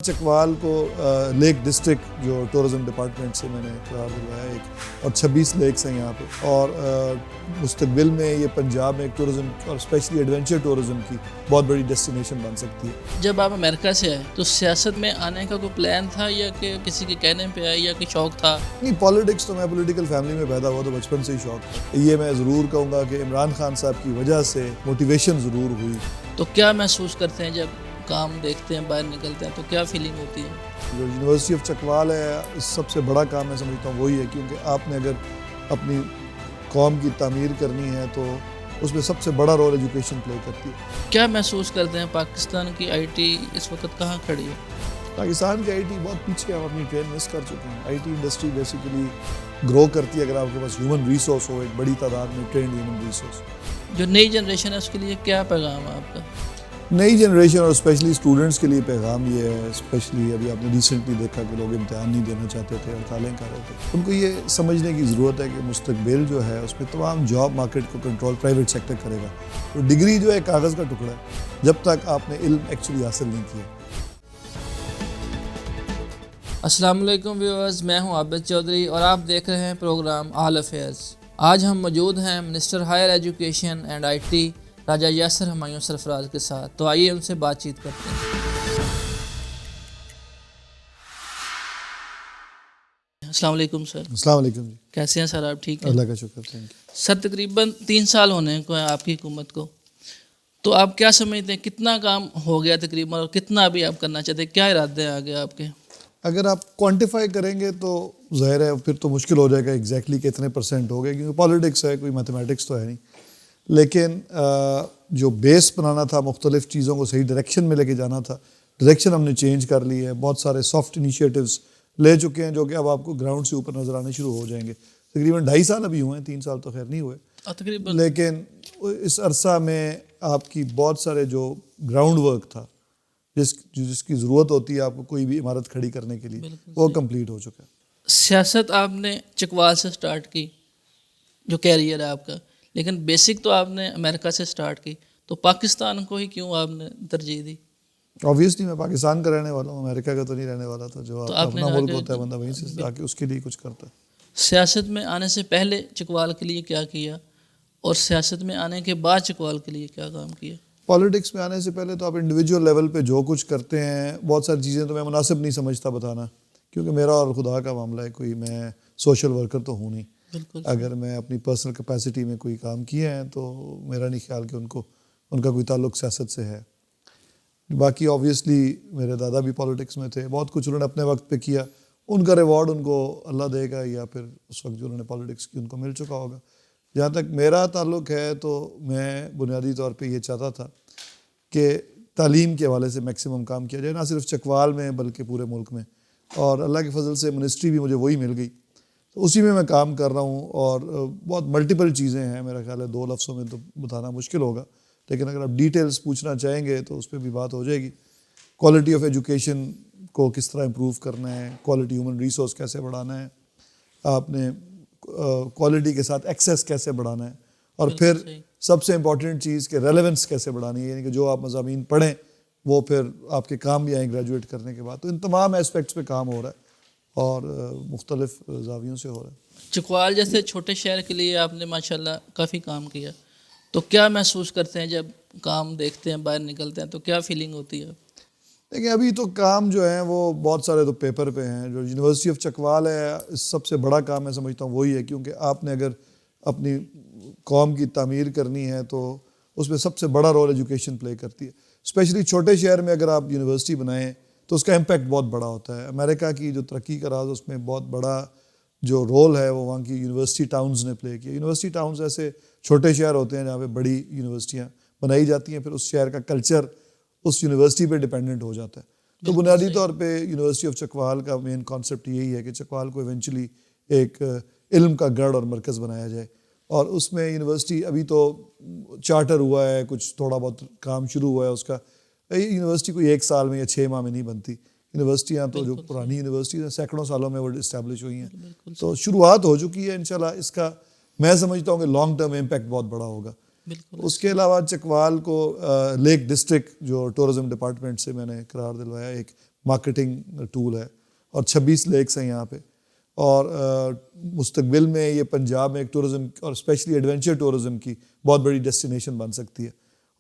چکوال کو leak district جو tourism department سے میں نے قرار دلوایا ایک، اور 26 لیکس ہیں یہاں پہ، اور مستقبل میں یہ پنجاب میں ایک ٹورزم اور اسپیشلی ایڈونچر ٹورزم کی بہت بڑی ڈیسٹینیشن بن سکتی ہے۔ جب آپ امریکہ سے آئے تو سیاست میں آنے کا کوئی پلان تھا یا کہ کسی کے کہنے پہ آئے یا کوئی شوق تھا؟ نہیں، پالیٹکس تو میں پولیٹیکل فیملی میں پیدا ہوا تو بچپن سے ہی شوق تھا۔ یہ میں ضرور کہوں گا کہ عمران خان صاحب کی وجہ سے موٹیویشن ضرور ہوئی۔ تو کیا محسوس کرتے ہیں جب کام دیکھتے ہیں، باہر نکلتے ہیں تو کیا فیلنگ ہوتی ہے؟ جو یونیورسٹی آف چکوال ہے، اس سب سے بڑا کام میں سمجھتا ہوں وہی ہے، کیونکہ آپ نے اگر اپنی قوم کی تعمیر کرنی ہے تو اس میں سب سے بڑا رول ایجوکیشن پلے کرتی ہے۔ کیا محسوس کرتے ہیں پاکستان کی آئی ٹی اس وقت کہاں کھڑی ہے؟ پاکستان کی آئی ٹی بہت پیچھے، ہم اپنی ٹرین مس کر چکے ہیں۔ آئی ٹی انڈسٹری بیسیکلی گرو کرتی ہے اگر آپ کے پاس ہیومن ریسورس ہو، ایک بڑی تعداد میں ٹرینڈ ہیومن ریسورس۔ جو نئی جنریشن ہے اس کے لیے کیا پیغام ہے آپ کا؟ نئی جنریشن اور اسپیشلی اسٹوڈنٹس کے لیے پیغام یہ ہے، اسپیشلی ابھی آپ نے ریسنٹلی دیکھا کہ لوگ امتحان نہیں دینا چاہتے تھے، ہڑتالیں کر رہے تھے، ان کو یہ سمجھنے کی ضرورت ہے کہ مستقبل جو ہے اس میں تمام جاب مارکیٹ کو کنٹرول پرائیویٹ سیکٹر کرے گا۔ تو ڈگری جو ہے کاغذ کا ٹکڑا ہے جب تک آپ نے علم ایکچولی حاصل نہیں کیا۔ السلام علیکم ویورز، میں ہوں عابد چودھری اور آپ دیکھ رہے ہیں پروگرام آل افیئرز۔ آج ہم موجود ہیں minister higher education and I T Raja Yasir Humayun Sarfraz کے ساتھ، تو آئیے ان سے بات چیت کرتے ہیں۔ السلام علیکم سر۔ السلام علیکم جی، کیسے ہیں سر آپ؟ ٹھیک ہیں؟ اللہ کا شکر، تھینک یو۔ سر تقریباً 3 سال ہونے کو ہیں آپ کی حکومت کو، تو آپ کیا سمجھتے ہیں کتنا کام ہو گیا تقریباً اور کتنا ابھی آپ کرنا چاہتے ہیں؟ کیا ارادے ہیں آگے آپ کے؟ اگر آپ کوانٹیفائی کریں گے تو ظاہر ہے پھر تو مشکل ہو جائے گا ایگزیکٹلی کتنے پرسنٹ ہو گئے، کیونکہ پالیٹکس ہے، کوئی میتھمیٹکس تو ہے نہیں، لیکن جو بیس بنانا تھا، مختلف چیزوں کو صحیح ڈائریکشن میں لے کے جانا تھا، ڈائریکشن ہم نے چینج کر لی ہے، بہت سارے سافٹ انیشیٹوز لے چکے ہیں جو کہ اب آپ کو گراؤنڈ سے اوپر نظر آنے شروع ہو جائیں گے۔ تقریباً 2.5 سال ابھی ہوئے ہیں، 3 سال تو خیر نہیں ہوئے، تقریباً، لیکن اس عرصہ میں آپ کی بہت سارے جو گراؤنڈ ورک تھا جس کی ضرورت ہوتی ہے آپ کو کوئی بھی عمارت کھڑی کرنے کے لیے، وہ کمپلیٹ ہو چکا ہے۔ سیاست آپ نے چکوال سے سٹارٹ کی، جو کیریئر ہے آپ کا، لیکن بیسک تو آپ نے امریکہ سے سٹارٹ کی، تو پاکستان کو ہی کیوں آپ نے ترجیح دی؟ آبویسلی میں پاکستان کا رہنے والا ہوں، امریکہ کا تو نہیں رہنے والا تھا۔ جو آپ نے اپنا ملک ہوتا ہے بندہ وہیں سے آ کے اس کے لیے کچھ کرتا ہے۔ سیاست میں آنے سے پہلے چکوال کے لیے کیا کیا اور سیاست میں آنے کے بعد چکوال کے لیے کیا کام کیا؟ پالیٹکس میں آنے سے پہلے تو آپ انڈیویجول لیول پہ جو کچھ کرتے ہیں، بہت ساری چیزیں تو میں مناسب نہیں سمجھتا بتانا، کیونکہ میرا اور خدا کا معاملہ ہے، کوئی میں سوشل ورکر تو ہوں نہیں۔ بالکل، اگر میں اپنی پرسنل کیپیسٹی میں کوئی کام کیے ہیں تو میرا نہیں خیال کہ ان کا کوئی تعلق سیاست سے ہے۔ باقی آبویسلی میرے دادا بھی پالیٹکس میں تھے، بہت کچھ انہوں نے اپنے وقت پہ کیا، ان کا ریوارڈ ان کو اللہ دے گا، یا پھر اس وقت جو انہوں نے پالیٹکس کی ان کو مل چکا ہوگا۔ جہاں تک میرا تعلق ہے تو میں بنیادی طور پہ یہ چاہتا تھا کہ تعلیم کے حوالے سے میکسیمم کام کیا جائے، نہ صرف چکوال میں بلکہ پورے ملک میں، اور اللہ کے فضل سے منسٹری بھی مجھے وہی مل گئی، تو اسی میں کام کر رہا ہوں، اور بہت ملٹیپل چیزیں ہیں، میرا خیال ہے 2 لفظوں میں تو بتانا مشکل ہوگا، لیکن اگر آپ ڈیٹیلز پوچھنا چاہیں گے تو اس پہ بھی بات ہو جائے گی۔ کوالٹی آف ایجوکیشن کو کس طرح امپروو کرنا ہے، کوالٹی ہیومن ریسورس کیسے بڑھانا ہے، آپ نے کوالٹی کے ساتھ ایکسیس کیسے بڑھانا ہے، اور پھر سب سے امپورٹنٹ چیز کہ ریلیونس کیسے بڑھانی ہے، یعنی کہ جو آپ مضامین پڑھیں وہ پھر آپ کے کام بھی آئیں گریجویٹ کرنے کے بعد۔ تو ان تمام ایسپیکٹس پہ کام ہو رہا ہے اور مختلف زاویوں سے ہو رہا ہے۔ چکوال جیسے چھوٹے شہر کے لیے آپ نے ماشاءاللہ کافی کام کیا، تو کیا محسوس کرتے ہیں جب کام دیکھتے ہیں، باہر نکلتے ہیں تو کیا فیلنگ ہوتی ہے؟ دیکھیں، ابھی تو کام جو ہیں وہ بہت سارے تو پیپر پہ ہیں۔ جو یونیورسٹی آف چکوال ہے، اس سب سے بڑا کام میں سمجھتا ہوں وہی ہے، کیونکہ آپ نے اگر اپنی قوم کی تعمیر کرنی ہے تو اس میں سب سے بڑا رول ایجوکیشن پلے کرتی ہے۔ اسپیشلی چھوٹے شہر میں اگر آپ یونیورسٹی بنائیں تو اس کا امپیکٹ بہت بڑا ہوتا ہے۔ امریکہ کی جو ترقی کا راز، اس میں بہت بڑا جو رول ہے وہ وہاں کی یونیورسٹی ٹاؤنز نے پلے کیا۔ یونیورسٹی ٹاؤنز ایسے چھوٹے شہر ہوتے ہیں جہاں پہ بڑی یونیورسٹیاں بنائی جاتی ہیں، پھر اس شہر کا کلچر اس یونیورسٹی پہ ڈیپینڈنٹ ہو جاتا ہے۔ تو بنیادی طور پہ یونیورسٹی آف چکوال کا مین کانسیپٹ یہی ہے کہ چکوال کو ایونچولی ایک علم کا گڑھ اور مرکز بنایا جائے، اور اس میں یونیورسٹی ابھی تو چارٹر ہوا ہے، کچھ تھوڑا بہت کام شروع ہوا ہے اس کا۔ یونیورسٹی کوئی 1 سال میں یا 6 ماہ میں نہیں بنتی، یونیورسٹیاں تو جو پرانی یونیورسٹیز ہیں سینکڑوں سالوں میں وہ اسٹیبلش ہوئی ہیں، تو شروعات ہو چکی ہے انشاءاللہ۔ اس کا میں سمجھتا ہوں کہ لانگ ٹرم امپیکٹ بہت بڑا ہوگا۔ اس کے علاوہ چکوال کو لیک ڈسٹرکٹ جو ٹورزم ڈپارٹمنٹ سے میں نے قرار دلوایا ایک مارکیٹنگ ٹول ہے اور 26 لیکس ہیں یہاں پہ. اور مستقبل میں یہ پنجاب میں ایک ٹورزم اور اسپیشلی ایڈونچر ٹورزم کی بہت بڑی ڈیسٹینیشن بن سکتی ہے.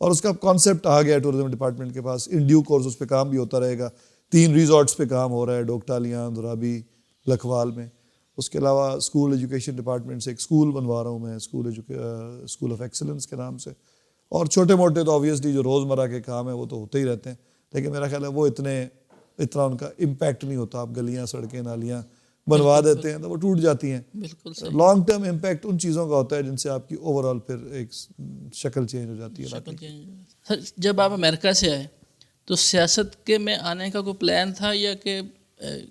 اور اس کا کانسیپٹ آ گیا ہے ٹورزم ڈپارٹمنٹ کے پاس. ان ڈیو کورس اس پہ کام بھی ہوتا رہے گا. 3 ریزورٹس پہ کام ہو رہا ہے ڈوکٹالیاں, دورابی, لکھوال میں. اس کے علاوہ اسکول ایجوکیشن ڈپارٹمنٹ سے ایک اسکول بنوا رہا ہوں میں, اسکول آف ایکسلنس کے نام سے. اور چھوٹے موٹے تو آبویسلی جو روزمرہ کے کام ہیں وہ تو ہوتے ہی رہتے ہیں, لیکن میرا خیال ہے وہ اتنا ان کا امپیکٹ نہیں ہوتا. آپ گلیاں, سڑکیں, نالیاں بنوا دیتے ہیں تو وہ ٹوٹ جاتی ہیں. بالکل لانگ ٹرم امپیکٹ ان چیزوں کا ہوتا ہے جن سے آپ کی اوور آل پھر ایک شکل چینج ہو جاتی ہے. سر جب آپ امریکہ سے آئے تو سیاست کے میں آنے کا کوئی پلان تھا یا کہ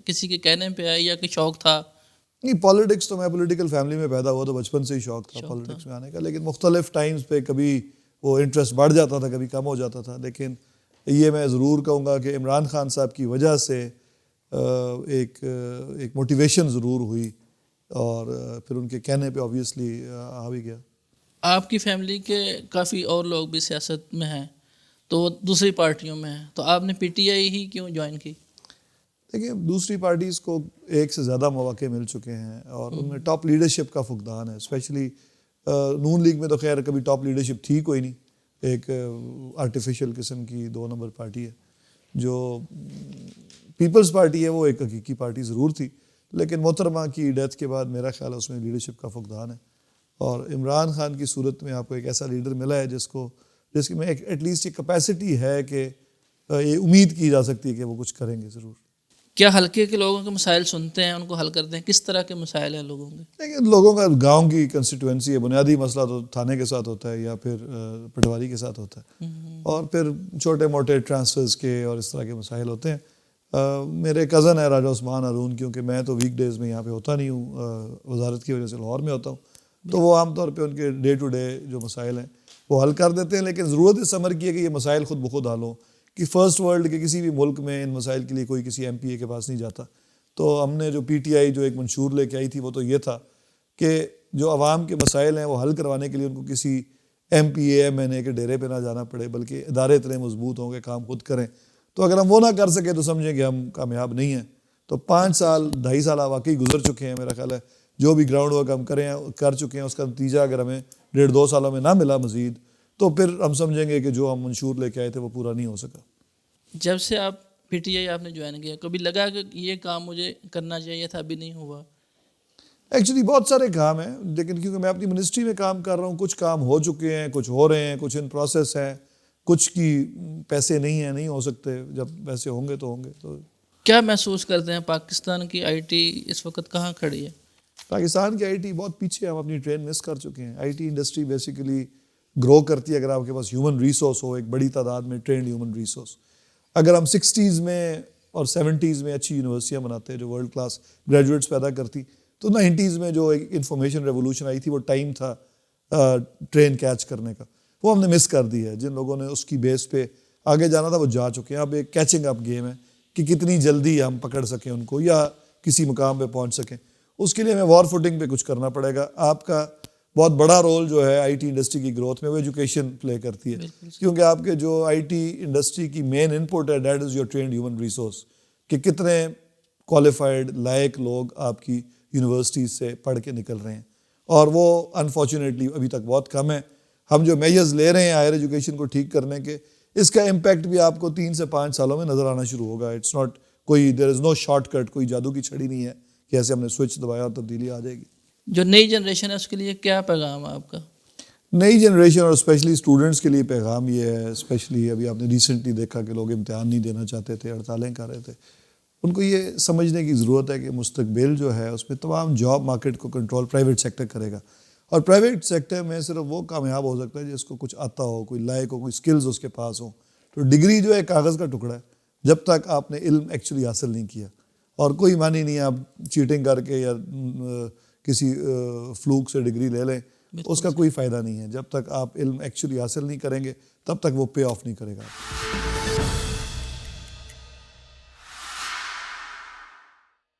کسی کے کہنے پہ آئے یا کہ شوق تھا؟ نہیں, پالیٹکس تو میں پولیٹیکل فیملی میں پیدا ہوا تو بچپن سے ہی شوق تھا پالیٹکس میں آنے کا, لیکن مختلف ٹائمز پہ کبھی وہ انٹرسٹ بڑھ جاتا تھا, کبھی کم ہو جاتا تھا. لیکن یہ میں ضرور کہوں گا کہ عمران خان صاحب کی وجہ سے ایک موٹیویشن ضرور ہوئی اور پھر ان کے کہنے پہ آبویسلی آ بھی گیا. آپ کی فیملی کے کافی اور لوگ بھی سیاست میں ہیں تو وہ دوسری پارٹیوں میں ہیں, تو آپ نے پی ٹی آئی ہی کیوں جوائن کی؟ دیکھیے, دوسری پارٹیز کو ایک سے زیادہ مواقع مل چکے ہیں اور ان میں ٹاپ لیڈرشپ کا فقدان ہے. اسپیشلی نون لیگ میں تو خیر کبھی ٹاپ لیڈرشپ تھی کوئی نہیں, ایک آرٹیفیشل قسم کی 2 نمبر پارٹی ہے. جو پیپلز پارٹی ہے وہ ایک حقیقی پارٹی ضرور تھی, لیکن محترمہ کی ڈیتھ کے بعد میرا خیال ہے اس میں لیڈرشپ کا فقدان ہے. اور عمران خان کی صورت میں آپ کو ایک ایسا لیڈر ملا ہے جس کی میں ایٹ لیسٹ ایک کیپیسٹی ہے کہ یہ امید کی جا سکتی ہے کہ وہ کچھ کریں گے ضرور. کیا حلقے کے لوگوں کے مسائل سنتے ہیں, ان کو حل کرتے ہیں؟ کس طرح کے مسائل ہیں لوگوں کے؟ لیکن لوگوں کا گاؤں کی کنسٹیٹوئنسی ہے, بنیادی مسئلہ تو تھانے کے ساتھ ہوتا ہے یا پھر پٹواری کے ساتھ ہوتا ہے, اور پھر چھوٹے موٹے ٹرانسفرز کے اور اس طرح کے مسائل ہوتے ہیں. میرے کزن ہے راجہ عثمان ہارون, کیونکہ میں تو ویک ڈیز میں یہاں پہ ہوتا نہیں ہوں, وزارت کی وجہ سے لاہور میں ہوتا ہوں, تو وہ عام طور پہ ان کے ڈے ٹو ڈے جو مسائل ہیں وہ حل کر دیتے ہیں. لیکن ضرورت اس امر کی ہے کہ یہ مسائل خود بخود حل ہوں, کہ فرسٹ ورلڈ کے کسی بھی ملک میں ان مسائل کے لیے کوئی کسی ایم پی اے کے پاس نہیں جاتا. تو ہم نے جو پی ٹی آئی جو ایک منشور لے کے آئی تھی وہ تو یہ تھا کہ جو عوام کے مسائل ہیں وہ حل کروانے کے لیے ان کو کسی M P A M N A کے ڈیرے پہ نہ جانا پڑے, بلکہ ادارے اتنے مضبوط ہوں کہ کام خود کریں. تو اگر ہم وہ نہ کر سکے تو سمجھیں کہ ہم کامیاب نہیں ہیں. تو 5 سال 2.5 سال واقعی گزر چکے ہیں. میرا خیال ہے جو بھی گراؤنڈ ورک ہم کر چکے ہیں اس کا نتیجہ اگر ہمیں 1.5-2 سالوں میں نہ ملا مزید, تو پھر ہم سمجھیں گے کہ جو ہم منشور لے کے آئے تھے وہ پورا نہیں ہو سکا. جب سے آپ پی ٹی آئی آپ نے جوائن کیا, کبھی لگا کہ یہ کام مجھے کرنا چاہیے تھا, ابھی نہیں ہوا؟ ایکچولی بہت سارے کام ہیں, لیکن کیونکہ میں اپنی منسٹری میں کام کر رہا ہوں, کچھ کام ہو چکے ہیں, کچھ ہو رہے ہیں, کچھ ان پروسیس ہیں, کچھ کی پیسے نہیں ہیں, نہیں ہو سکتے. جب پیسے ہوں گے تو ہوں گے. تو کیا محسوس کرتے ہیں پاکستان کی آئی ٹی اس وقت کہاں کھڑی ہے؟ پاکستان کی آئی ٹی بہت پیچھے ہے, ہم اپنی ٹرین مس کر چکے ہیں. آئی ٹی انڈسٹری بیسیکلی گرو کرتی ہے اگر آپ کے پاس ہیومن ریسورس ہو, ایک بڑی تعداد میں ٹرینڈ ہیومن ریسورس. اگر ہم 60s میں اور 70s میں اچھی یونیورسٹیاں بناتے جو ورلڈ کلاس گریجویٹس پیدا کرتی, تو 90s میں جو ایک انفارمیشن ریولوشن آئی تھی وہ ٹائم تھا ٹرین کیچ کرنے کا, وہ ہم نے مس کر دی ہے. جن لوگوں نے اس کی بیس پہ آگے جانا تھا وہ جا چکے ہیں. اب ایک کیچنگ اپ گیم ہے کہ کتنی جلدی ہم پکڑ سکیں ان کو یا کسی مقام پہ پہنچ سکیں. اس کے لیے ہمیں وار فوٹنگ پہ کچھ کرنا پڑے گا. آپ کا بہت بڑا رول جو ہے آئی ٹی انڈسٹری کی گروتھ میں وہ ایجوکیشن پلے کرتی ہے, کیونکہ آپ کے جو آئی ٹی انڈسٹری کی مین انپٹ ہے that is your trained human resource, کہ کتنے کوالیفائڈ لائق لوگ آپ کی یونیورسٹیز سے پڑھ کے نکل رہے ہیں, اور وہ انفارچونیٹلی ابھی تک بہت کم ہے. ہم جو میجرز لے رہے ہیں ہائر ایجوکیشن کو ٹھیک کرنے کے, اس کا امپیکٹ بھی آپ کو 3 سے 5 سالوں میں نظر آنا شروع ہوگا. اٹس ناٹ کوئی دیر از نو شارٹ کٹ, کوئی جادو کی چھڑی نہیں ہے کہ ایسے ہم نے سوئچ دبایا اور تبدیلی آ جائے گی. جو نئی جنریشن ہے اس کے لیے کیا پیغام ہے آپ کا؟ نئی جنریشن اور اسپیشلی اسٹوڈنٹس کے لیے پیغام یہ ہے, اسپیشلی ابھی آپ نے ریسنٹلی دیکھا کہ لوگ امتحان نہیں دینا چاہتے تھے, ہڑتالیں کر رہے تھے. ان کو یہ سمجھنے کی ضرورت ہے کہ مستقبل جو ہے اس میں تمام جاب مارکیٹ کو کنٹرول پرائیویٹ سیکٹر کرے گا, اور پرائیویٹ سیکٹر میں صرف وہ کامیاب ہو سکتا ہے جس کو کچھ آتا ہو, کوئی لائق ہو, کوئی سکلز اس کے پاس ہوں. تو ڈگری جو ہے کاغذ کا ٹکڑا ہے, جب تک آپ نے علم ایکچولی حاصل نہیں کیا, اور کوئی معنی نہیں ہے آپ چیٹنگ کر کے یا کسی فلوک سے ڈگری لے لیں, اس کا کوئی فائدہ نہیں ہے. جب تک آپ علم ایکچولی حاصل نہیں کریں گے تب تک وہ پے آف نہیں کرے گا.